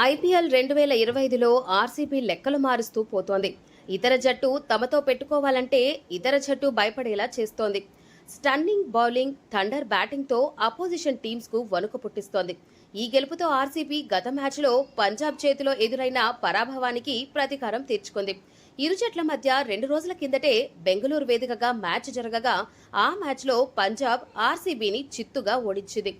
IPL 2025లో RCB లెక్కలు మారుస్తూ పోతోంది. ఇతర జట్టు తమతో పెట్టుకోవాలంటే ఇతర జట్టు భయపడేలా చేస్తోంది. స్టన్నింగ్ బౌలింగ్, థండర్ బ్యాటింగ్తో అపోజిషన్ టీమ్స్కు వణుకు పుట్టిస్తోంది. ఈ గెలుపుతో ఆర్సీబీ గత మ్యాచ్లో పంజాబ్ చేతిలో ఎదురైన పరాభవానికి ప్రతీకారం తీర్చుకుంది. ఇరు జట్ల మధ్య 2 రోజుల కిందటే బెంగళూరు వేదికగా మ్యాచ్ జరగగా ఆ మ్యాచ్లో పంజాబ్ ఆర్సీబీని చిత్తుగా ఓడించింది.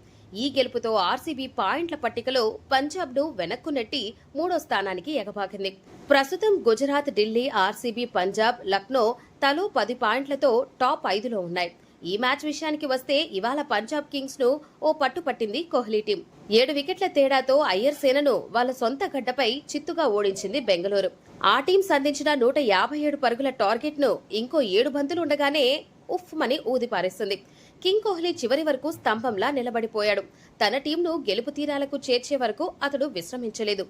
ఈ గెలుపుతో ఆర్సీబీ పాయింట్ల పట్టికలో పంజాబ్ను వెనక్కు నెట్టి 3వ స్థానానికి ఎగబాకింది. ప్రస్తుతం గుజరాత్, ఢిల్లీ, ఆర్సీబీ, పంజాబ్, లక్నో తలో 10 పాయింట్లతో టాప్ 5లో ఉన్నాయి. ఈ మ్యాచ్ విషయానికి వస్తే ఇవాళ పంజాబ్ కింగ్స్ ను ఓ పట్టు పట్టింది కోహ్లీ టీం. 7 వికెట్ల తేడాతో అయ్యర్ సేనను వాళ్ళ సొంత గడ్డపై చిత్తుగా ఓడించింది బెంగళూరు. ఆ టీం సంధించిన 157 పరుగుల టార్గెట్ ను ఇంకో 7 బంతులు ఉండగానే ఉఫ్మని ఊదిపారేస్తుంది. కింగ్ కోహ్లీ చివరి వరకు స్తంభంలా నిలబడిపోయాడు. తన టీంను గెలుపు తీరాలకు చేర్చే వరకు అతడు విశ్రమించలేదు.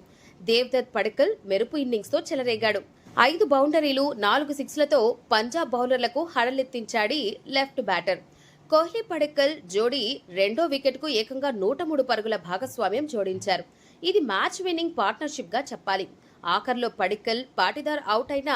దేవ్దత్ పడిక్కల్ మెరుపు ఇన్నింగ్స్తో చెలరేగాడు. 5 బౌండరీలు, 4 సిక్స్లతో పంజాబ్ బౌలర్లకు హడలెత్తించాడు లెఫ్ట్ బ్యాటర్. కోహ్లీ పడిక్కల్ జోడీ రెండో వికెట్కు ఏకంగా 103 పరుగుల భాగస్వామ్యం జోడించారు. ఇది మ్యాచ్ విన్నింగ్ పార్ట్నర్షిప్ గా చెప్పాలి. ఆఖర్లో పడిక్కల్, పాటిదార్ అవుట్ అయిన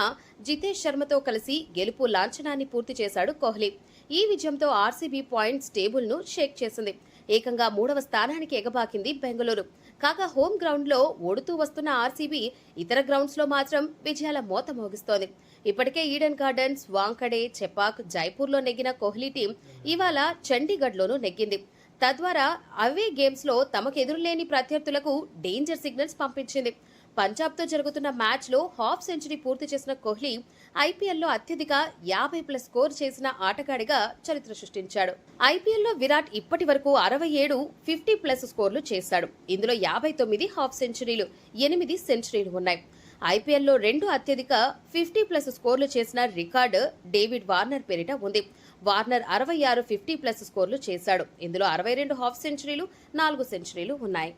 జితేష్ శర్మతో కలిసి గెలుపు లాంఛనాన్ని పూర్తి చేశాడు కోహ్లీ. ఈ విజయంతో ఆర్సీబీ పాయింట్స్ టేబుల్ ను షేక్ చేసింది. ఏకంగా 3వ స్థానానికి ఎగబాకింది బెంగళూరు. కాగా హోమ్ గ్రౌండ్ లో ఓడుతూ వస్తున్న ఆర్సీబీ ఇతర గ్రౌండ్స్ లో మాత్రం విజయాల మోత మోగిస్తోంది. ఇప్పటికే ఈడెన్ గార్డెన్స్, వాంఖడే, చెపాక్, జైపూర్లో నెగ్గిన కోహ్లీ టీం ఇవాళ చండీగఢ్ లోనూ నెగ్గింది. తద్వారా అవే గేమ్స్ లో తమకు ఎదురులేని ప్రత్యర్థులకు డేంజర్ సిగ్నల్స్ పంపించింది. పంజాబ్ తో జరుగుతున్న మ్యాచ్ లో హాఫ్ సెంచరీ పూర్తి చేసిన కోహ్లీ ఐపీఎల్లో అత్యధిక 50+ స్కోర్ చేసిన ఆటగాడిగా చరిత్ర సృష్టించాడు. ఐపీఎల్లో విరాట్ ఇప్పటి వరకు 67 50+ స్కోర్లు చేశాడు. ఇందులో 59 హాఫ్ సెంచరీలు, 8 సెంచరీలు ఉన్నాయి. ఐపీఎల్లో 2 అత్యధిక 50+ స్కోర్లు చేసిన రికార్డు డేవిడ్ వార్నర్ పేరిట ఉంది. వార్నర్ 66 50+ స్కోర్లు చేశాడు. ఇందులో 62 హాఫ్ సెంచరీలు, 4 సెంచరీలు ఉన్నాయి.